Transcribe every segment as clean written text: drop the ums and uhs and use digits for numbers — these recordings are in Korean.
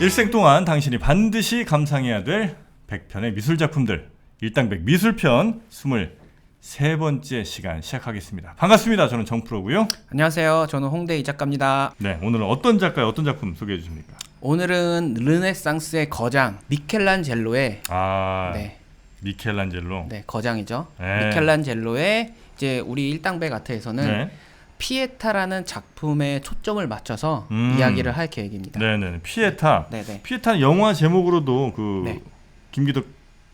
일생 동안 당신이 반드시 감상해야 될 100편의 미술작품들 일당백 미술편 23번째 시간 시작하겠습니다. 반갑습니다. 저는 정프로고요. 안녕하세요. 저는 홍대희 작가입니다. 네, 오늘은 어떤 작가의 어떤 작품 소개해 주십니까? 오늘은 르네상스의 거장 미켈란젤로의 네, 미켈란젤로. 네, 거장이죠. 네. 미켈란젤로의 이제 우리 일당백 아트에서는 네. 피에타라는 작품에 초점을 맞춰서 이야기를 할 계획입니다. 네네. 피에타. 네네. 피에타는 영화 제목으로도 그 네. 김기덕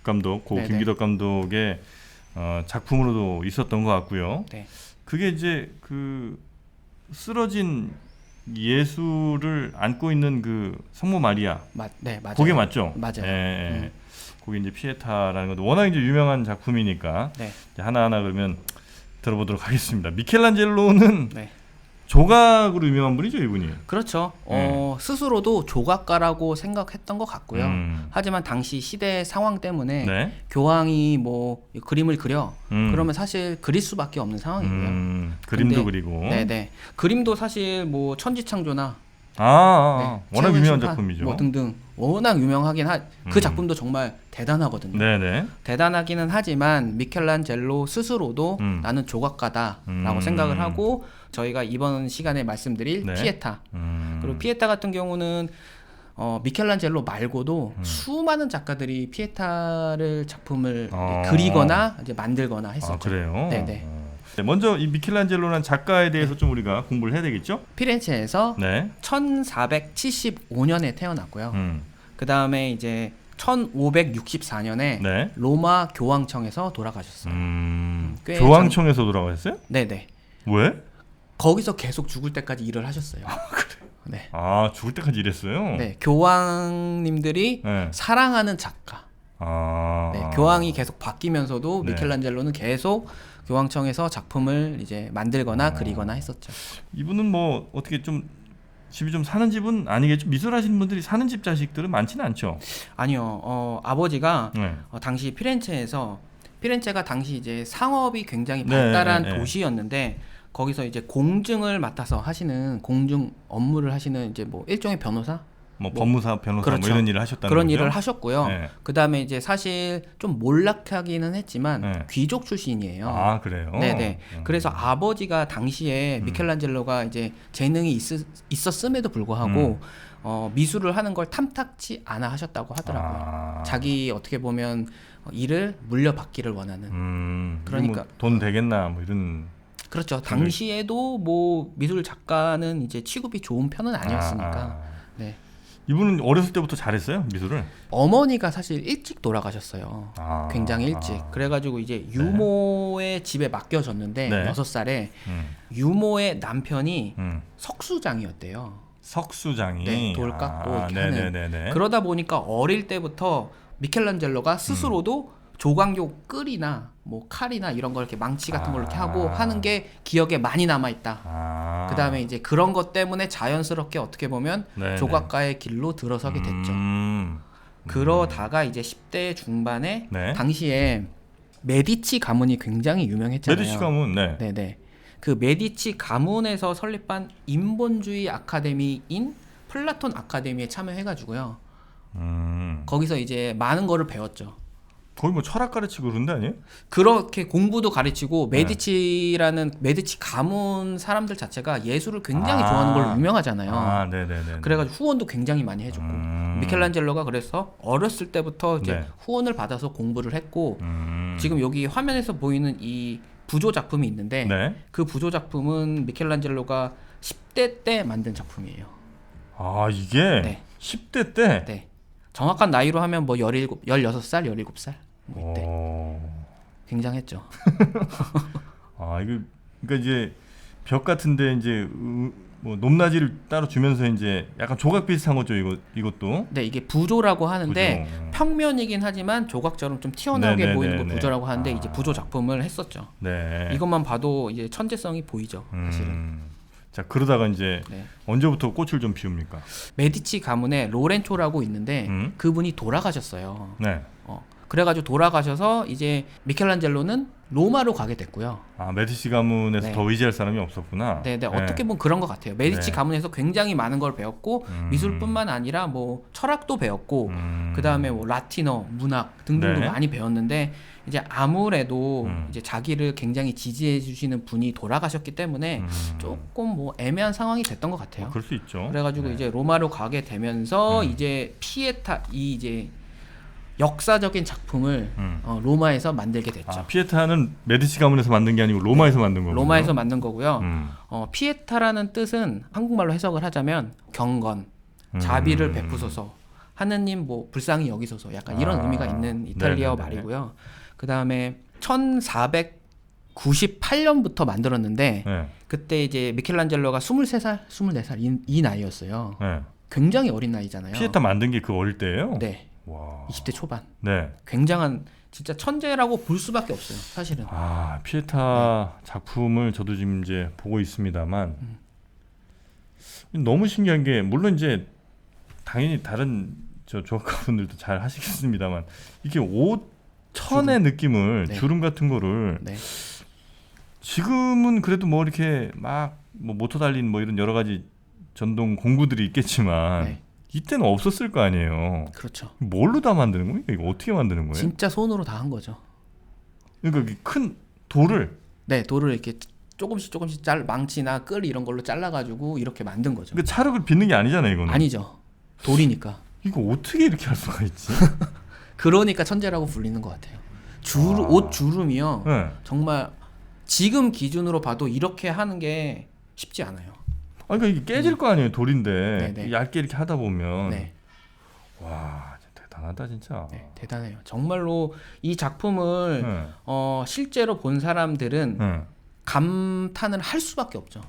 감독, 고 네네. 김기덕 감독의 작품으로도 있었던 것 같고요. 네. 그게 이제 그 쓰러진 예수를 안고 있는 그 성모 마리아. 네, 맞아요. 그게 맞죠? 맞아요. 예. 그게 이제 피에타라는 것도 워낙 이제 유명한 작품이니까 네. 이제 하나하나 그러면 들어보도록 하겠습니다. 미켈란젤로는 네. 조각으로 유명한 분이죠, 이분이. 그렇죠. 스스로도 조각가라고 생각했던 것 같고요. 하지만 당시 시대 상황 때문에 네. 교황이 뭐 그림을 그려 그러면 사실 그릴 수밖에 없는 상황이고요. 그림도 근데, 그리고. 네네. 그림도 사실 뭐 천지창조나 네, 워낙 최후의 유명한 심판 작품이죠. 뭐 등등 워낙 유명하긴 그 작품도 정말 대단하거든요. 네네. 대단하기는 하지만 미켈란젤로 스스로도 나는 조각가다라고 생각을 하고 저희가 이번 시간에 말씀드릴 네. 피에타 그리고 피에타 같은 경우는 미켈란젤로 말고도 수많은 작가들이 피에타를 작품을 그리거나 이제 만들거나 했었죠. 아, 그래요? 네네. 네, 먼저 이 미켈란젤로라는 작가에 대해서 좀 우리가 공부를 해야 되겠죠? 피렌체에서 네. 1475년에 태어났고요. 그 다음에 이제 1564년에 네. 로마 교황청에서 돌아가셨어요. 꽤 교황청에서 돌아가셨어요? 네네. 왜? 거기서 계속 죽을 때까지 일을 하셨어요. 그래. 네. 아, 죽을 때까지 일했어요? 네. 교황님들이 네. 사랑하는 작가. 네. 교황이 계속 바뀌면서도 네. 미켈란젤로는 계속 교황청에서 작품을 이제 만들거나 그리거나 했었죠. 이분은 뭐 어떻게 좀 집이 좀 사는 집은 아니겠죠? 미술하시는 분들이 사는 집 자식들은 많지는 않죠. 아니요. 아버지가 네. 당시 피렌체가 당시 이제 상업이 굉장히 네, 발달한 네, 네. 도시였는데 거기서 이제 공증을 맡아서 하시는 공증 업무를 하시는 이제 뭐 일종의 변호사 뭐 법무사, 변호사 그렇죠. 뭐 이런 일을 하셨다는 그런 거죠? 일을 하셨고요. 네. 그 다음에 이제 사실 좀 몰락하기는 했지만 네. 귀족 출신이에요. 아, 그래요? 네네. 그래서 아버지가 당시에 미켈란젤로가 이제 재능이 있었음에도 불구하고 미술을 하는 걸 탐탁치 않아 하셨다고 하더라고요. 자기 어떻게 보면 일을 물려받기를 원하는. 그러니까 돈 되겠나 뭐 이런. 그렇죠. 당시에도 뭐 미술 작가는 이제 취급이 좋은 편은 아니었으니까. 네. 이분은 어렸을 때부터 잘했어요, 미술을? 어머니가 사실 일찍 돌아가셨어요. 굉장히 일찍. 그래가지고 이제 유모의 집에 맡겨졌는데 네. 6살에 유모의 남편이 석수장이었대요. 석수장이. 네, 돌 깎고 이렇게 네네네네. 하는. 그러다 보니까 어릴 때부터 미켈란젤로가 스스로도 조각용 끌이나 뭐 칼이나 이런 걸 이렇게 망치 같은 걸 이렇게 하고 하는 게 기억에 많이 남아 있다. 그 다음에 이제 그런 것 때문에 자연스럽게 어떻게 보면 네네. 조각가의 길로 들어서게 됐죠. 그러다가 이제 10대 중반에 네. 당시에 메디치 가문이 굉장히 유명했잖아요. 메디치 가문, 네. 네네. 그 메디치 가문에서 설립한 인본주의 아카데미인 플라톤 아카데미에 참여해가지고고요. 거기서 이제 많은 거를 배웠죠. 거의 뭐 철학 가르치고 그런 데 아니에요? 그렇게 공부도 가르치고 메디치라는 메디치 가문 사람들 자체가 예술을 굉장히 좋아하는 걸로 유명하잖아요. 네네네. 그래가지고 후원도 굉장히 많이 해줬고 미켈란젤로가 그래서 어렸을 때부터 이제 네. 후원을 받아서 공부를 했고 지금 여기 화면에서 보이는 이 부조 작품이 있는데 네. 그 부조 작품은 미켈란젤로가 10대 때 만든 작품이에요. 아, 이게 네. 10대 때? 네. 정확한 나이로 하면 뭐 16살, 17살 뭐 이때. 굉장했죠. 이거 그러니까 이제 벽 같은데 이제 뭐 높낮이를 따로 주면서 이제 약간 조각 비슷한 거죠, 이것도. 네, 이게 부조라고 하는데 부조. 평면이긴 하지만 조각처럼 좀 튀어나오게 네네네네. 보이는 거 부조라고 하는데 이제 부조 작품을 했었죠. 네. 이것만 봐도 이제 천재성이 보이죠, 사실은. 자, 그러다가 이제 네. 언제부터 꽃을 좀 피웁니까? 메디치 가문에 로렌초라고 있는데 그분이 돌아가셨어요. 네. 그래가지고 돌아가셔서 이제 미켈란젤로는 로마로 가게 됐고요. 아, 메디치 가문에서 네. 더 의지할 사람이 없었구나. 네, 어떻게 보면 그런 것 같아요. 메디치 네. 가문에서 굉장히 많은 걸 배웠고 미술뿐만 아니라 뭐 철학도 배웠고 그 다음에 뭐 라틴어, 문학 등등도 네. 많이 배웠는데 이제 아무래도 음. 이제 자기를 굉장히 지지해 주시는 분이 돌아가셨기 때문에 조금 뭐 애매한 상황이 됐던 것 같아요. 그럴 수 있죠. 그래가지고 네. 이제 로마로 가게 되면서 이제 피에타 이 이제 역사적인 작품을 로마에서 만들게 됐죠. 아, 피에타는 메디치 가문에서 만든 게 아니고 로마에서 만든 거군요. 로마에서 만든 거고요. 음. 피에타라는 뜻은 한국말로 해석을 하자면 경건, 자비를 베푸소서, 하느님 뭐 불쌍히 여기소서 약간 이런 아, 의미가 있는 이탈리아어 네네네. 말이고요. 그 다음에 1498년부터 만들었는데 네. 그때 이제 미켈란젤로가 23살, 24살 이 나이였어요. 네. 굉장히 어린 나이잖아요. 피에타 만든 게 그 어릴 때예요? 네, 와. 20대 초반. 네. 굉장한 진짜 천재라고 볼 수밖에 없어요, 사실은. 아, 피에타 작품을 저도 지금 이제 보고 있습니다만 너무 신기한 게 물론 이제 당연히 다른 저 조각가분들도 잘 하시겠습니다만 이게 천의 느낌을 네. 주름 같은 거를 네, 지금은 그래도 뭐 이렇게 막 뭐 모터 달린 뭐 이런 여러 가지 전동 공구들이 있겠지만 네. 이때는 없었을 거 아니에요. 그렇죠. 뭘로 다 만드는 거예요? 이거 어떻게 만드는 거예요? 진짜 손으로 다 한 거죠. 그러니까 큰 돌을 네, 돌을 이렇게 조금씩 망치나 끌 이런 걸로 잘라가지고 이렇게 만든 거죠. 그러니까 찰흙을 빚는 게 아니잖아요, 이거는. 아니죠. 돌이니까. 이거 어떻게 이렇게 할 수가 있지? 그러니까 천재라고 불리는 것 같아요. 옷 주름이요. 네. 정말 지금 기준으로 봐도 이렇게 하는 게 쉽지 않아요. 아니, 그러니까 이게 깨질 거 아니에요, 돌인데. 네네. 얇게 이렇게 하다 보면. 네, 와, 진짜 대단하다, 진짜. 네, 대단해요. 정말로 이 작품을 네. 실제로 본 사람들은 네. 감탄을 할 수밖에 없죠.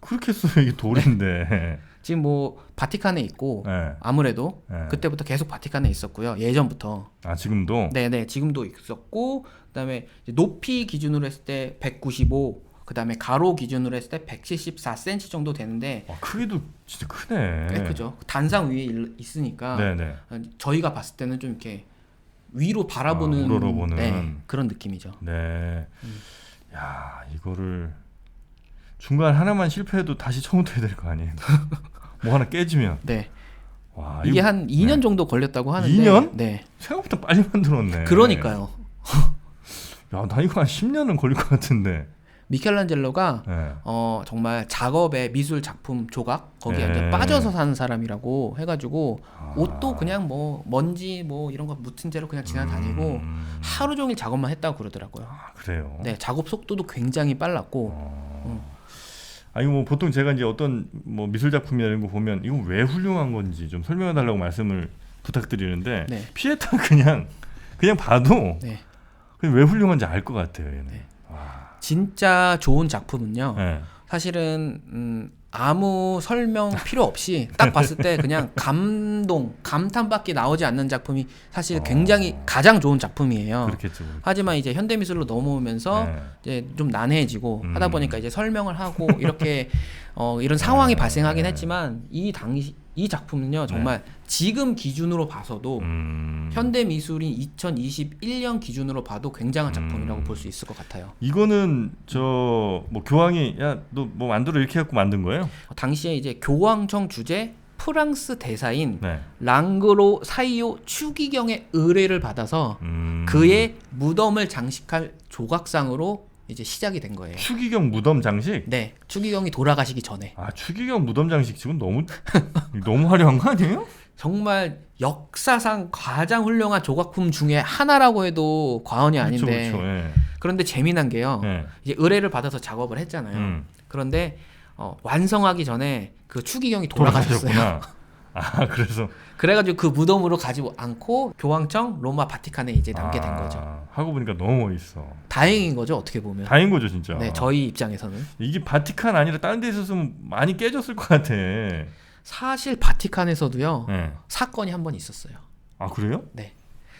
그렇게 써요, 이게 돌인데. 지금 뭐 바티칸에 있고 네. 아무래도 네. 그때부터 계속 바티칸에 있었고요. 예전부터. 아, 지금도? 네네, 지금도 있었고 그다음에 이제 높이 기준으로 했을 때 195, 그다음에 가로 기준으로 했을 때 174cm 정도 되는데 와, 크기도 진짜 크네. 꽤 크죠. 단상 위에 있으니까 네네. 저희가 봤을 때는 좀 이렇게 위로 바라보는 우러러보는. 네, 그런 느낌이죠. 네. 야, 이거를 중간 하나만 실패해도 다시 처음부터 해야 될 거 아니에요. 뭐 하나 깨지면. 네, 와, 이게 이거 한 2년 네. 정도 걸렸다고 하는데 2년? 네, 생각보다 빨리 만들었네. 그러니까요. 야, 나 이거 한 10년은 걸릴 것 같은데. 미켈란젤로가 네. 정말 작업에 미술 작품 조각 거기에 네. 이제 빠져서 사는 사람이라고 해가지고 아. 옷도 그냥 뭐 먼지 뭐 이런 거 묻은 채로 그냥 지나다니고 하루 종일 작업만 했다고 그러더라고요. 아, 그래요. 네, 작업 속도도 굉장히 빨랐고 아니 뭐 보통 제가 이제 어떤 뭐 미술 작품이나 이런 거 보면 이거 왜 훌륭한 건지 좀 설명해 달라고 말씀을 부탁드리는데 네. 피에타 그냥 봐도 네. 그냥 왜 훌륭한지 알 것 같아요, 얘는. 네. 와. 진짜 좋은 작품은요. 네. 사실은 아무 설명 필요 없이 딱 봤을 때 그냥 감탄밖에 나오지 않는 작품이 사실 굉장히 가장 좋은 작품이에요. 그렇겠죠. 하지만 이제 현대미술로 넘어오면서 네. 이제 좀 난해해지고 하다 보니까 이제 설명을 하고 이렇게 이런 상황이 발생하긴 했지만 이 작품은요 정말 지금 기준으로 봐서도 현대미술인 2021년 기준으로 봐도 굉장한 작품이라고 볼 수 있을 것 같아요. 이거는 저 뭐 교황이 야 너 뭐 만들어 이렇게 해갖고 만든 거예요? 당시에 이제 교황청 주재 프랑스 대사인 네. 랑그로 사이오 추기경의 의뢰를 받아서 그의 무덤을 장식할 조각상으로 이제 시작이 된 거예요. 추기경 무덤 장식? 네, 추기경이 돌아가시기 전에 아, 추기경 무덤 장식 지금 너무 화려한 거 아니에요? 정말 역사상 가장 훌륭한 조각품 중에 하나라고 해도 과언이 아닌데 그렇죠. 예. 그런데 재미난 게요. 예. 이제 의뢰를 받아서 작업을 했잖아요. 그런데 완성하기 전에 그 추기경이 돌아가셨어요. 돌아가셨구나. 아, 그래서 그래가지고 그 무덤으로 가지 않고 교황청 로마 바티칸에 이제 남게 된 거죠. 하고 보니까 너무 멋있어. 다행인 거죠, 어떻게 보면. 다행인 거죠, 진짜. 네, 저희 입장에서는 이게 바티칸 아니라 다른 데 있었으면 많이 깨졌을 것 같아. 사실 바티칸에서도요 네. 사건이 한 번 있었어요. 아, 그래요? 네,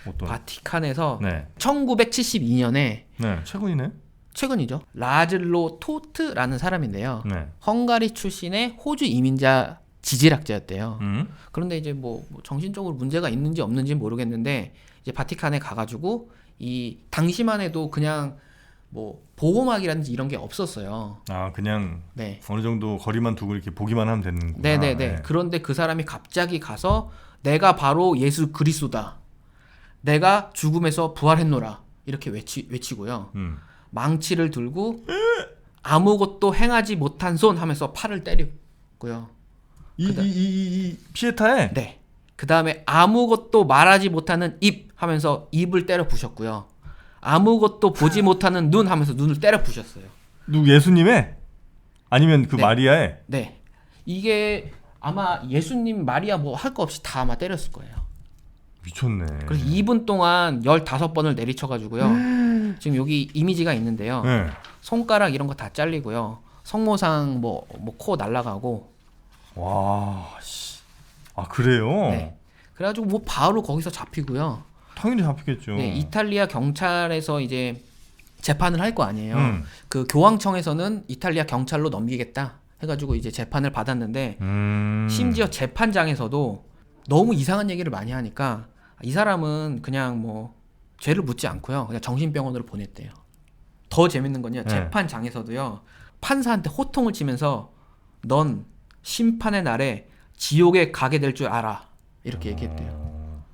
어떤? 바티칸에서 네. 1972년에 네, 최근이네. 최근이죠. 라즐로 토트라는 사람인데요. 네. 헝가리 출신의 호주 이민자 지질학자였대요. 음. 그런데 이제 뭐 정신적으로 문제가 있는지 없는지 모르겠는데 이제 바티칸에 가가지고 이 당시만 해도 그냥 뭐 보호막이라든지 이런 게 없었어요. 아, 그냥 네. 어느 정도 거리만 두고 이렇게 보기만 하면 되는구나. 네네네. 네. 그런데 그 사람이 갑자기 가서 내가 바로 예수 그리스도다. 내가 죽음에서 부활했노라. 이렇게 외치고요. 망치를 들고 아무것도 행하지 못한 손 하면서 팔을 때리고요. 이 피에타에 네. 그 다음에 아무것도 말하지 못하는 입 하면서 입을 때려 부셨고요. 아무것도 보지 못하는 눈 하면서 눈을 때려 부셨어요. 누구 예수님의 아니면 그 네. 마리아의? 네. 이게 아마 예수님 마리아 뭐 할 거 없이 다 아마 때렸을 거예요. 미쳤네. 그래서 2분 동안 15번을 내리쳐가지고요. 지금 여기 이미지가 있는데요. 네. 손가락 이런 거 다 잘리고요. 성모상 뭐 코 날라가고. 와, 씨. 아, 그래요? 네. 그래가지고 뭐 바로 거기서 잡히고요. 당연히 잡히겠죠. 네, 이탈리아 경찰에서 이제 재판을 할 거 아니에요. 그 교황청에서는 이탈리아 경찰로 넘기겠다 해가지고 이제 재판을 받았는데 심지어 재판장에서도 너무 이상한 얘기를 많이 하니까 이 사람은 그냥 뭐 죄를 묻지 않고요. 그냥 정신병원으로 보냈대요. 더 재밌는 건요. 네. 재판장에서도요. 판사한테 호통을 치면서 넌 심판의 날에 지옥에 가게 될 줄 알아. 이렇게 얘기했대요.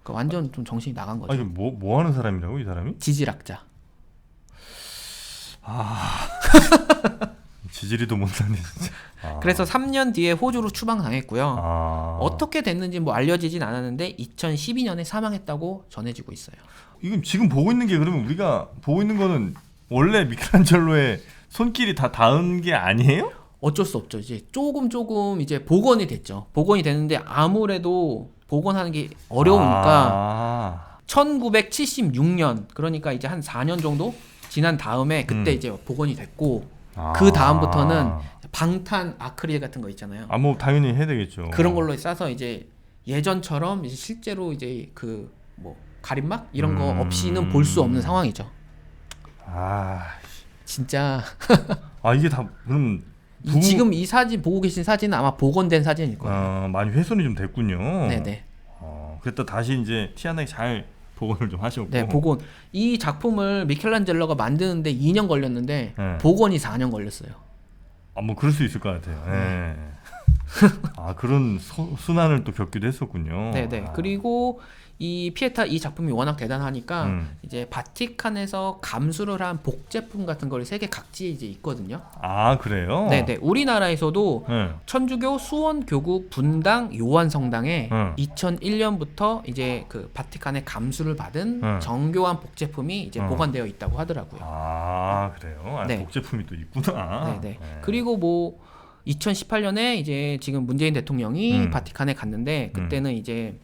그러니까 완전 좀 정신이 나간 거죠. 아니, 뭐 하는 사람이라고, 이 사람이? 지질학자. 지지리도 못하네, 진짜. 아. 그래서 3년 뒤에 호주로 추방당했고요. 아. 어떻게 됐는지 뭐 알려지진 않았는데 2012년에 사망했다고 전해지고 있어요. 이건 지금 보고 있는 게 그러면 우리가 보고 있는 거는 원래 미켈란젤로의 손길이 다 닿은 게 아니에요? 어쩔 수 없죠. 이제 조금 이제 복원이 됐죠. 복원이 됐는데 아무래도 복원하는 게 어려우니까 1976년 그러니까 이제 한 4년 정도 지난 다음에 그때 이제 복원이 됐고 그 다음부터는 방탄 아크릴 같은 거 있잖아요. 뭐 당연히 해야 되겠죠. 그런 걸로 싸서 이제 예전처럼 이제 실제로 이제 그 뭐 가림막 이런 거 없이는 볼 수 없는 상황이죠. 진짜 이게 다 그럼 지금 이 사진 보고 계신 사진은 아마 복원된 사진일 거예요. 많이 훼손이 좀 됐군요. 네네. 그랬다 다시 이제 티안하게 잘 복원을 좀 하셨고. 네, 복원. 이 작품을 미켈란젤로가 만드는데 2년 걸렸는데 네. 복원이 4년 걸렸어요. 뭐 그럴 수 있을 것 같아요. 네. 그런 순환을 또 겪기도 했었군요. 네네. 그리고 이 피에타 이 작품이 워낙 대단하니까 이제 바티칸에서 감수를 한 복제품 같은 걸 세계 각지에 이제 있거든요. 그래요? 네네. 우리나라에서도 네. 천주교 수원교구 분당 요한성당에 2001년부터 이제 그 바티칸의 감수를 받은 정교한 복제품이 이제 보관되어 있다고 하더라고요. 그래요? 네. 복제품이 또 있구나. 네네. 그리고 뭐 2018년에 이제 지금 문재인 대통령이 바티칸에 갔는데 그때는 이제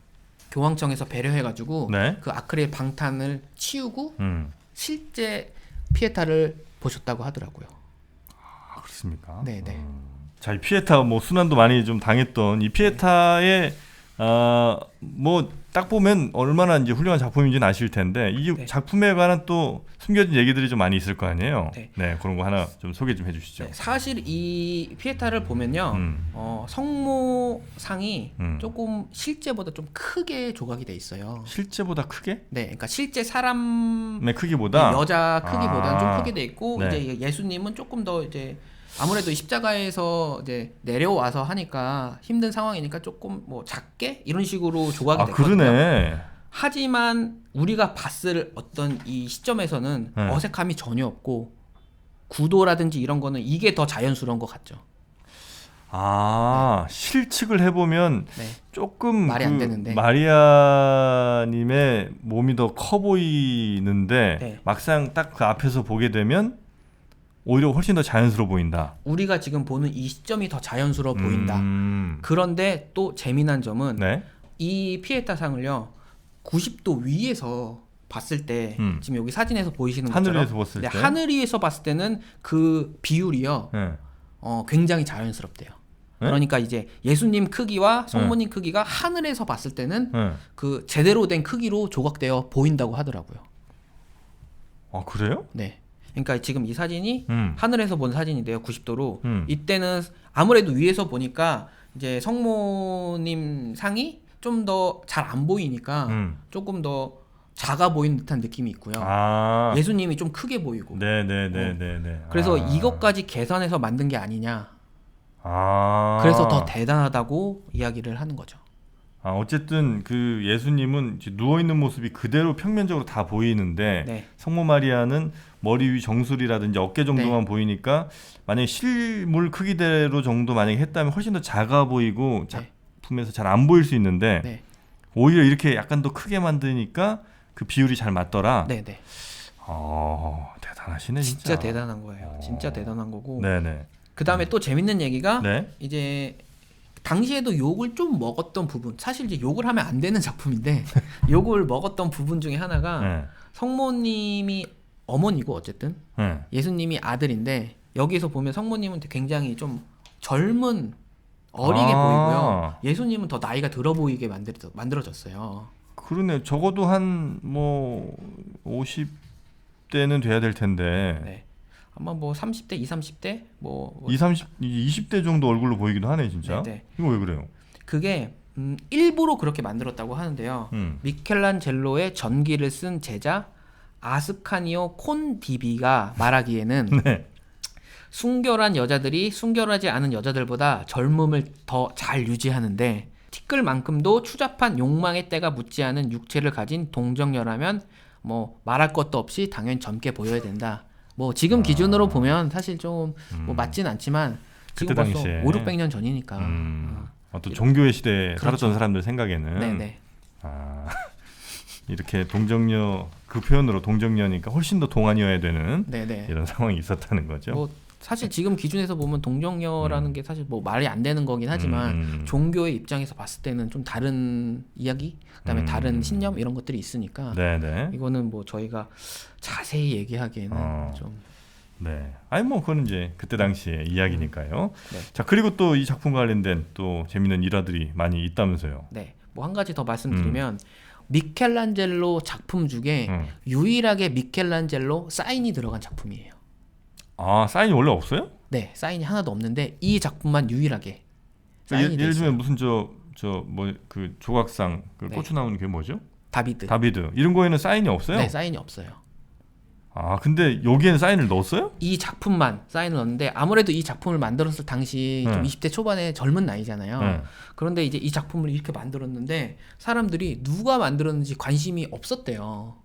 교황청에서 배려해가지고 네. 그 아크릴 방탄을 치우고 실제 피에타를 보셨다고 하더라고요. 그렇습니까? 네네. 자, 이 피에타 뭐 순환도 많이 좀 당했던 이 피에타의 뭐 딱 보면 얼마나 이제 훌륭한 작품인지는 아실 텐데 이 네. 작품에 관한 또 숨겨진 얘기들이 좀 많이 있을 거 아니에요. 네. 그런 거 하나 좀 소개 좀 해주시죠. 네, 사실 이 피에타를 보면요, 성모상이 조금 실제보다 좀 크게 조각이 돼 있어요. 실제보다 크게? 네, 그러니까 실제 사람의 크기보다 여자 크기보다는 좀 크게 돼 있고 네. 이제 예수님은 조금 더 이제 아무래도 십자가에서 이제 내려와서 하니까 힘든 상황이니까 조금 뭐 작게 이런 식으로 조각이 됐거든요. 그러네. 하지만 우리가 봤을 어떤 이 시점에서는 네. 어색함이 전혀 없고 구도라든지 이런 거는 이게 더 자연스러운 것 같죠. 실측을 해보면 네. 조금 말이 안 되는데. 마리아님의 몸이 더 커 보이는데 네. 막상 딱 그 앞에서 보게 되면 오히려 훨씬 더 자연스러워 보인다. 우리가 지금 보는 이 시점이 더 자연스러워 보인다. 그런데 또 재미난 점은 네. 이 피에타상을요 90도 위에서 봤을 때 지금 여기 사진에서 보이시는 것처럼 하늘에서 봤을 때? 하늘 위에서 봤을 때는 그 비율이요 네. 굉장히 자연스럽대요. 네? 그러니까 이제 예수님 크기와 성모님 크기가 하늘에서 봤을 때는 네. 그 제대로 된 크기로 조각되어 보인다고 하더라고요. 그래요? 네. 그러니까 지금 이 사진이 음. 하늘에서 본 사진인데요. 90도로. 이때는 아무래도 위에서 보니까 이제 성모님 상이 좀 더 잘 안 보이니까 조금 더 작아 보이는 듯한 느낌이 있고요. 아. 예수님이 좀 크게 보이고. 네네네네네. 그래서 아. 이것까지 계산해서 만든 게 아니냐. 아. 그래서 더 대단하다고 이야기를 하는 거죠. 아, 어쨌든 그 예수님은 이제 누워 있는 모습이 그대로 평면적으로 다 보이는데 네. 성모 마리아는 머리 위 정수리라든지 어깨 정도만 네. 보이니까 만약에 실물 크기대로 정도 만약에 했다면 훨씬 더 작아 보이고 네. 작품에서 잘 안 보일 수 있는데 네. 오히려 이렇게 약간 더 크게 만드니까 그 비율이 잘 맞더라. 네, 네. 대단하시네 진짜. 진짜 대단한 거예요. 진짜 대단한 거고. 네네. 그다음에 또 재밌는 얘기가 네. 이제 당시에도 욕을 좀 먹었던 부분. 사실 이제 욕을 하면 안 되는 작품인데 욕을 먹었던 부분 중에 하나가 네. 성모님이 어머니고 어쨌든 네. 예수님이 아들인데 여기서 보면 성모님은 굉장히 좀 젊은 어리게 보이고요. 예수님은 더 나이가 들어 보이게 만들어졌어요. 그러네. 적어도 한 뭐 50대는 돼야 될 텐데. 네. 아마 뭐 30대, 20, 30대 뭐 20대 정도 얼굴로 보이기도 하네 진짜. 네, 네. 이거 왜 그래요? 그게 일부러 그렇게 만들었다고 하는데요. 미켈란젤로의 전기를 쓴 제자 아스카니오 콘디비가 말하기에는 네. 순결한 여자들이 순결하지 않은 여자들보다 젊음을 더 잘 유지하는데 티끌만큼도 추잡한 욕망의 때가 묻지 않은 육체를 가진 동정녀라면 뭐 말할 것도 없이 당연히 젊게 보여야 된다. 뭐 지금 기준으로 보면 사실 좀 뭐 맞진 않지만 지금 그때 벌써 당시에 5, 600년 전이니까. 또 종교의 시대에 그렇죠. 살았던 사람들 생각에는 네네. 이렇게 동정녀 그 표현으로 동정녀니까 훨씬 더 동안이어야 되는 네네. 이런 상황이 있었다는 거죠. 뭐 사실 지금 기준에서 보면 동정녀라는 게 사실 뭐 말이 안 되는 거긴 하지만 종교의 입장에서 봤을 때는 좀 다른 이야기, 그다음에 다른 신념 이런 것들이 있으니까 네네. 이거는 뭐 저희가 자세히 얘기하기에는 좀 네. 아니 뭐 그건 이제 그때 당시의 이야기니까요. 네. 자 그리고 또 이 작품과 관련된 또 재밌는 일화들이 많이 있다면서요. 네. 뭐 한 가지 더 말씀드리면 미켈란젤로 작품 중에 음. 유일하게 미켈란젤로 사인이 들어간 작품이에요. 아 사인이 원래 없어요? 네, 사인이 하나도 없는데 이 작품만 유일하게 사인이 돼 예를 있어요. 들면 무슨 저 뭐 그 조각상 그 네. 고추 나오는 게 뭐죠? 다비드. 다비드 이런 거에는 사인이 없어요? 네, 사인이 없어요. 아 근데 여기에는 사인을 넣었어요? 이 작품만 사인을 넣었는데 아무래도 이 작품을 만들었을 당시 좀 20대 초반의 젊은 나이잖아요. 네. 그런데 이제 이 작품을 이렇게 만들었는데 사람들이 누가 만들었는지 관심이 없었대요.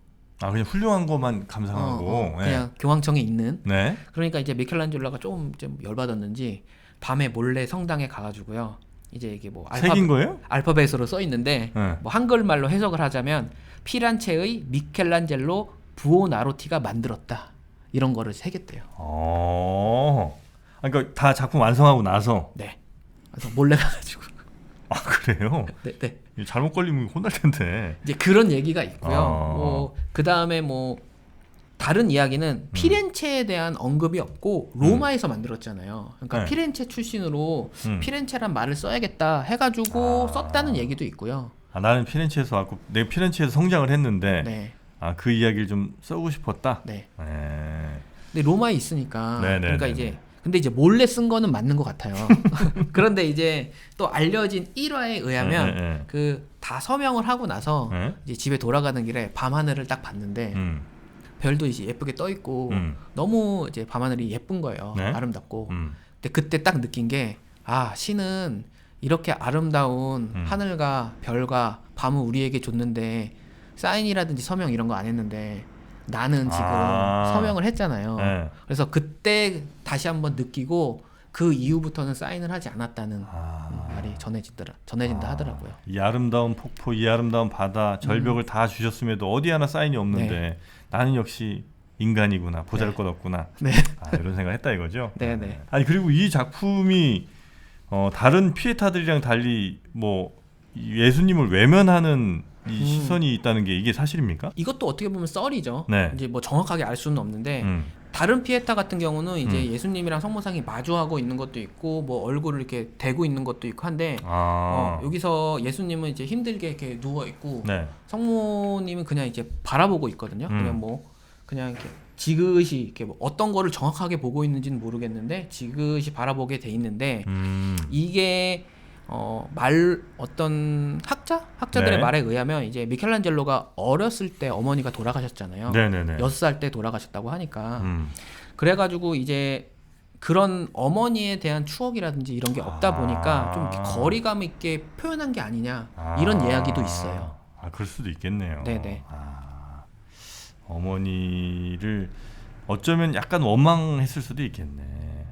아 그냥 훌륭한 것만 감상하고. 그냥 교황청에 있는. 네. 그러니까 이제 미켈란젤로가 좀 열받았는지 밤에 몰래 성당에 가가지고요. 이제 이게 뭐 새긴 거예요? 알파벳으로 써 있는데 네. 뭐 한글말로 해석을 하자면 피란체의 미켈란젤로 부오나로티가 만들었다 이런 거를 새겼대요. 그러니까 다 작품 완성하고 나서. 네. 그래서 몰래 가가지고. 아 그래요? 네, 네. 이거 잘못 걸리면 혼날 텐데. 이제 그런 얘기가 있고요. 뭐 그다음에 뭐 다른 이야기는 피렌체에 대한 언급이 없고 로마에서 만들었잖아요. 그러니까 네. 피렌체 출신으로 피렌체란 말을 써야겠다 해가지고 썼다는 얘기도 있고요. 아 나는 피렌체에서 왔고 내 피렌체에서 성장을 했는데 네. 아 그 이야기를 좀 써고 싶었다. 네. 네. 근데 로마에 있으니까 네, 네, 그러니까 네, 이제 네. 근데 이제 몰래 쓴 거는 맞는 것 같아요. 그런데 이제 또 알려진 일화에 의하면 네. 그 다 서명을 하고 나서 네. 이제 집에 돌아가는 길에 밤하늘을 딱 봤는데 별도 이제 예쁘게 떠 있고 너무 이제 밤하늘이 예쁜 거예요. 네? 아름답고. 근데 그때 딱 느낀 게 신은 이렇게 아름다운 하늘과 별과 밤을 우리에게 줬는데 사인이라든지 서명 이런 거 안 했는데 나는 지금 서명을 했잖아요. 네. 그래서 그때 다시 한번 느끼고 그 이후부터는 사인을 하지 않았다는 말이 전해진다 하더라고요. 이 아름다운 폭포, 이 아름다운 바다, 절벽을 다 주셨음에도 어디 하나 사인이 없는데 나는 역시 인간이구나, 보잘것없구나. 네. 이런 생각을 했다 이거죠. 네네. 아니 그리고 이 작품이 다른 피에타들이랑 달리 뭐 예수님을 외면하는 이 시선이 있다는 게 이게 사실입니까? 이것도 어떻게 보면 썰이죠. 네. 이제 뭐 정확하게 알 수는 없는데 다른 피에타 같은 경우는 이제 예수님이랑 성모상이 마주하고 있는 것도 있고 뭐 얼굴을 이렇게 대고 있는 것도 있고 한데 여기서 예수님은 이제 힘들게 이렇게 누워 있고 네. 성모님은 그냥 이제 바라보고 있거든요. 그냥 뭐 그냥 이렇게 지그시 이렇게 뭐 어떤 거를 정확하게 보고 있는지는 모르겠는데 지그시 바라보게 돼 있는데 이게 어떤 학자들의 네. 말에 의하면 이제 미켈란젤로가 어렸을 때 어머니가 돌아가셨잖아요. 네네네. 6살 때 돌아가셨다고 하니까. 음. 그래가지고 이제 그런 어머니에 대한 추억이라든지 이런 게 없다 보니까 좀 이렇게 거리감 있게 표현한 게 아니냐 이런 이야기도 있어요. 아, 그럴 수도 있겠네요. 네네. 어머니를 어쩌면 약간 원망했을 수도 있겠네.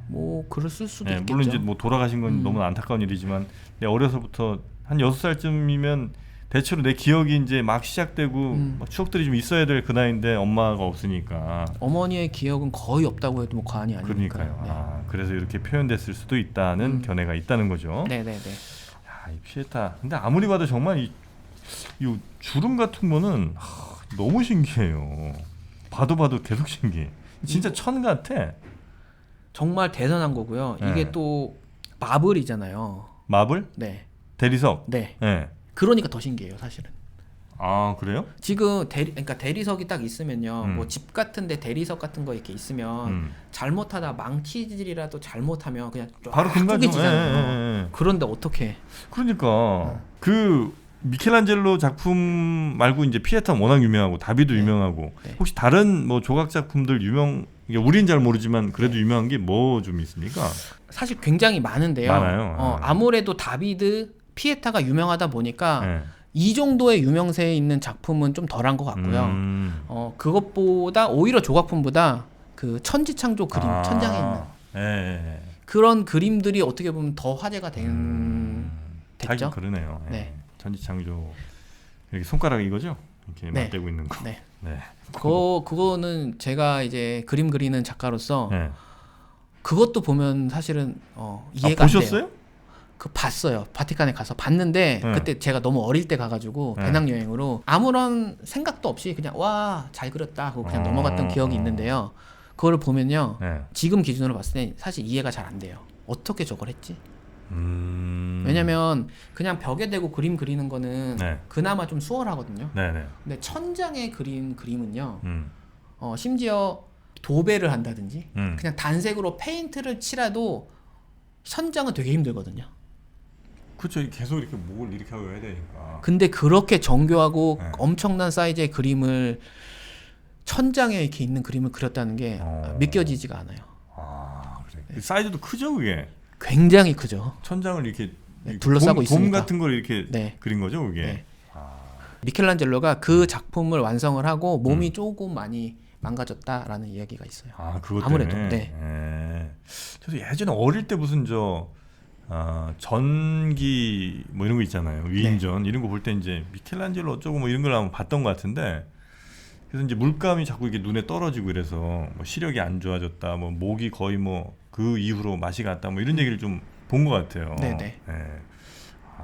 뭐 그랬을 수도 네, 있겠죠. 물론 이제 뭐 돌아가신 건 너무 안타까운 일이지만 내 어려서부터 한 6살쯤이면 대체로 내 기억이 이제 막 시작되고 막 추억들이 좀 있어야 될 그 나이인데 엄마가 없으니까. 어머니의 기억은 거의 없다고 해도 뭐 과언이 아니니까. 그러니까요. 네. 그래서 이렇게 표현됐을 수도 있다는 견해가 있다는 거죠. 네네네. 야, 이 피에타. 근데 아무리 봐도 정말 이 주름 같은 거는 너무 신기해요. 봐도 계속 신기해. 진짜 천 같아. 정말 대단한 거고요. 네. 이게 또 마블이잖아요. 마블? 네. 대리석? 네. 네. 그러니까 더 신기해요, 사실은. 아, 그래요? 지금 그러니까 대리석이 딱 있으면요. 뭐 집 같은데 대리석 같은 거 이렇게 있으면 잘못하다 망치질이라도 잘못하면 그냥 바로 금가죠. 쪼개지잖아요. 그런데 어떻게? 그러니까 그 미켈란젤로 작품 말고 이제 피에타는 워낙 유명하고 다비도 유명하고 네. 혹시 다른 뭐 조각 작품들 우린 잘 모르지만 그래도 유명한 게 뭐 좀 있습니까? 사실 굉장히 많은데요. 많아요. 아무래도 다비드, 피에타가 유명하다 보니까 네. 이 정도의 유명세에 있는 작품은 좀 덜한 것 같고요. 그것보다 오히려 조각품보다 그 천지창조 그림 천장에 있는 예. 그런 그림들이 어떻게 보면 더 화제가 됐죠. 그러네요. 예. 네. 천지창조 이렇게 손가락 이거죠? 이렇게 네. 맞대고 있는 거. 네. 네. 그거는 제가 이제 그림 그리는 작가로서 네. 그것도 보면 사실은 이해가 안 돼요. 보셨어요? 봤어요. 바티칸에 가서 봤는데 네. 그때 제가 너무 어릴 때 가가지고 네. 배낭여행으로 아무런 생각도 없이 그냥 와 잘 그렸다 하고 그냥 넘어갔던 기억이 있는데요. 그거를 보면요. 네. 지금 기준으로 봤을 때 사실 이해가 잘 안 돼요. 어떻게 저걸 했지? 왜냐면 그냥 벽에 대고 그림 그리는 거는 네. 그나마 좀 수월하거든요. 네네. 근데 천장에 그린 그림은요. 음. 심지어 도배를 한다든지 음. 그냥 단색으로 페인트를 칠해도 천장은 되게 힘들거든요. 그렇죠. 계속 이렇게 목을 이렇게 하고 해야 되니까. 근데 그렇게 정교하고 네. 엄청난 사이즈의 그림을 천장에 이렇게 있는 그림을 그렸다는 게 믿겨지지가 않아요. 아, 그래. 그 사이즈도 크죠, 그게. 굉장히 크죠. 천장을 이렇게 네, 둘러싸고 돔 있으니까. 같은 걸 이렇게 네. 그린 거죠, 그게. 네. 미켈란젤로가 그 작품을 완성을 하고 몸이 조금 많이 망가졌다라는 이야기가 있어요. 아, 그것 때문에. 아무래도, 네. 예. 저도 예전에 어릴 때 무슨 전기 뭐 이런 거 있잖아요. 위인전 이런 거 볼 때 이제 미켈란젤로 어쩌고 뭐 이런 걸 한번 봤던 것 같은데, 그래서 이제 물감이 자꾸 이게 눈에 떨어지고 이래서 뭐 시력이 안 좋아졌다, 뭐 목이 거의 뭐 그 이후로 맛이 갔다, 뭐 이런 얘기를 좀 본 것 같아요. 네네. 예.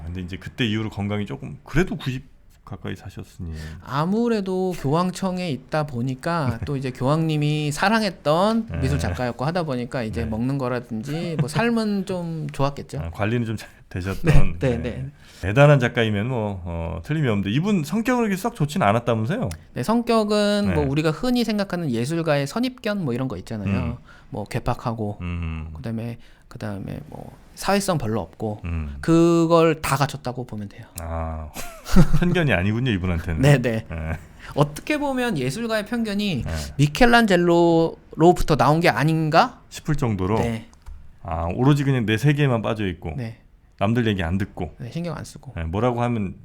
근데 이제 그때 이후로 건강이 조금 그래도 90 가까이 사셨으니. 아무래도 교황청에 있다 보니까 또 이제 교황님이 사랑했던 네. 미술 작가였고 하다 보니까 이제 네. 먹는 거라든지 뭐 삶은 좀 좋았겠죠. 관리는 좀 잘 되셨던. 네. 대단한 작가이면 뭐 틀림이 없는데 이분 성격은 그렇게 썩 좋지는 않았다면서요? 네, 성격은 네. 뭐 우리가 흔히 생각하는 예술가의 선입견 뭐 이런 거 있잖아요. 뭐 괴팍하고 그다음에 뭐 사회성 별로 없고 그걸 다 갖췄다고 보면 돼요. 아, 편견이 아니군요, 이분한테는. 네네. 네. 어떻게 보면 예술가의 편견이 네. 미켈란젤로로부터 나온 게 아닌가? 싶을 정도로. 네. 아, 오로지 그냥 내 세계에만 빠져 있고 네. 남들 얘기 안 듣고 네, 신경 안 쓰고. 뭐라고 하면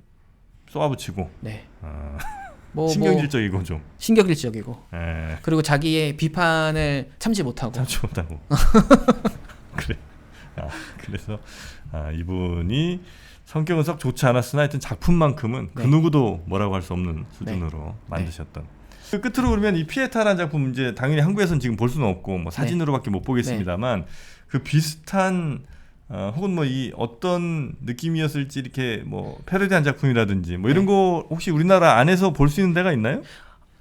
쏘아붙이고. 네. 아, 뭐 신경질적이고 좀. 신경질적이고. 예. 그리고 자기의 비판을 참지 못하고. 참지 못하고. 그래. 그래서 이분이 성격은 썩 좋지 않았으나 하여튼 작품만큼은 그 네. 누구도 뭐라고 할 수 없는 수준으로 만드셨던. 그 끝으로 그러면 이 피에타라는 작품 이제 당연히 한국에서는 지금 볼 수는 없고 뭐 사진으로밖에 못 보겠습니다만 그 비슷한 혹은 뭐 이 어떤 느낌이었을지 이렇게 뭐 패러디한 작품이라든지 뭐 이런 거 혹시 우리나라 안에서 볼 수 있는 데가 있나요?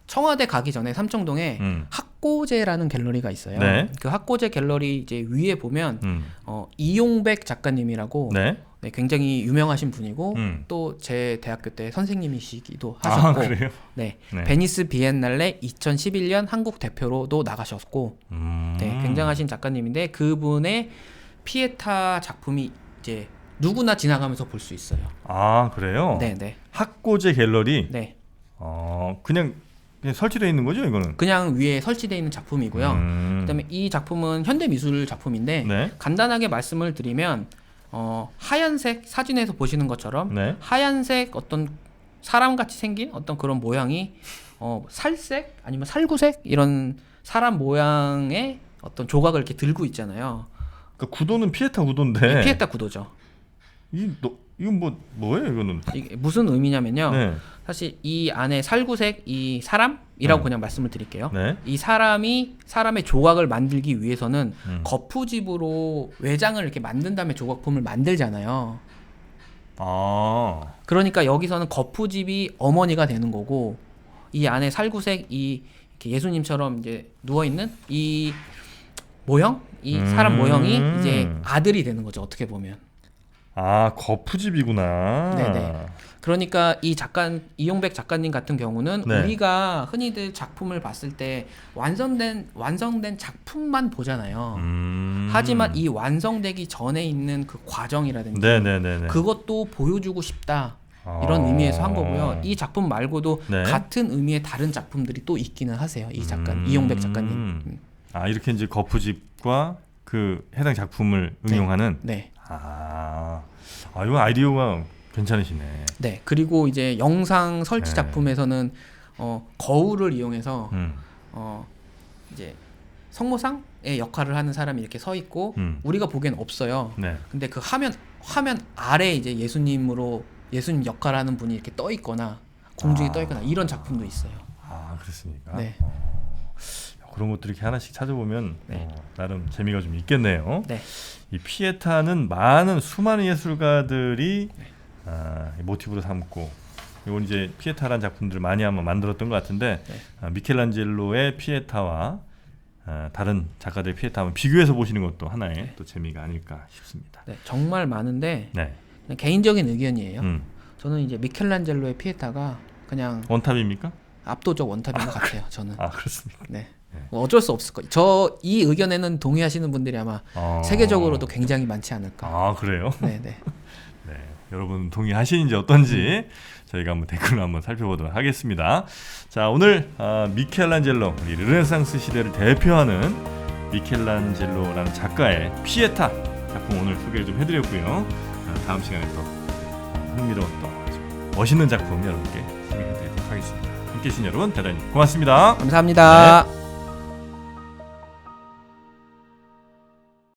청와대 가기 전에 삼청동에 학고제라는 갤러리가 있어요. 네. 그 학고제 갤러리 이제 위에 보면 이용백 작가님이라고 네. 네, 굉장히 유명하신 분이고 또 제 대학교 때 선생님이시기도 하셨고 그래요? 네. 네. 베니스 비엔날레 2011년 한국 대표로도 나가셨고 네, 굉장하신 작가님인데 그분의 피에타 작품이 이제 누구나 지나가면서 볼 수 있어요. 아 그래요? 네네. 학고제 갤러리. 네. 그냥 설치되어 있는 거죠, 이거는? 그냥 위에 설치되어 있는 작품이고요. 그다음에 이 작품은 현대미술 작품인데 네. 간단하게 말씀을 드리면 하얀색 사진에서 보시는 것처럼 네. 하얀색 어떤 사람같이 생긴 어떤 그런 모양이 살색 아니면 살구색 이런 사람 모양의 어떤 조각을 이렇게 들고 있잖아요. 그러니까 구도는 피에타 구도인데. 이 피에타 구도죠. 이건 뭐예요, 이거는? 이게 무슨 의미냐면요. 네. 사실 이 안에 살구색 이 사람이라고 그냥 말씀을 드릴게요. 네. 이 사람의 조각을 만들기 위해서는 거푸집으로 외장을 이렇게 만든 다음에 조각품을 만들잖아요. 그러니까 여기서는 거푸집이 어머니가 되는 거고 이 안에 살구색 이 이렇게 예수님처럼 이제 누워 있는 이 모형, 이 사람 모형이 이제 아들이 되는 거죠. 어떻게 보면. 거푸집이구나. 네네. 그러니까 이용백 작가님 같은 경우는 네. 우리가 흔히들 작품을 봤을 때 완성된 작품만 보잖아요. 하지만 이 완성되기 전에 있는 그 과정이라든지 네네네네. 그것도 보여주고 싶다. 이런 의미에서 한 거고요. 이 작품 말고도 네. 같은 의미의 다른 작품들이 또 있기는 하세요. 이 작가 이용백 작가님. 이렇게 이제 거푸집과 그 해당 작품을 응용하는. 네. 이거 아이디어가 괜찮으시네. 네. 그리고 이제 영상 설치 네. 작품에서는 거울을 이용해서 이제 성모상의 역할을 하는 사람이 이렇게 서 있고 우리가 보기엔 없어요. 네. 근데 그 화면 아래 이제 예수님 역할하는 분이 이렇게 떠 있거나 공중에 떠 있거나 이런 작품도 있어요. 그렇습니까? 네. 그런 것들 이렇게 하나씩 찾아보면 네. 나름 재미가 좀 있겠네요. 네. 이 피에타는 수많은 예술가들이 모티브로 삼고 이건 이제 피에타라는 작품들을 많이 한번 만들었던 것 같은데 미켈란젤로의 피에타와 다른 작가들의 피에타 한번 비교해서 보시는 것도 하나의 또 재미가 아닐까 싶습니다. 네. 정말 많은데 네. 그냥 개인적인 의견이에요. 저는 이제 미켈란젤로의 피에타가 그냥 원탑입니까? 압도적 원탑인 것 같아요. 저는. 그렇습니까? 네. 뭐 어쩔 수 없을 거예요. 이 의견에는 동의하시는 분들이 아마 세계적으로도 굉장히 많지 않을까. 그래요? 네네. 네, 여러분 동의하시는지 어떤지 저희가 한번 댓글로 한번 살펴보도록 하겠습니다. 자, 오늘 미켈란젤로, 우리 르네상스 시대를 대표하는 미켈란젤로라는 작가의 피에타 작품 오늘 소개를 좀 해드렸고요. 다음 시간에 또 흥미로운 또 멋있는 작품 여러분께 소개해드리도록 하겠습니다. 함께해 주신 여러분 대단히 고맙습니다. 감사합니다. 네.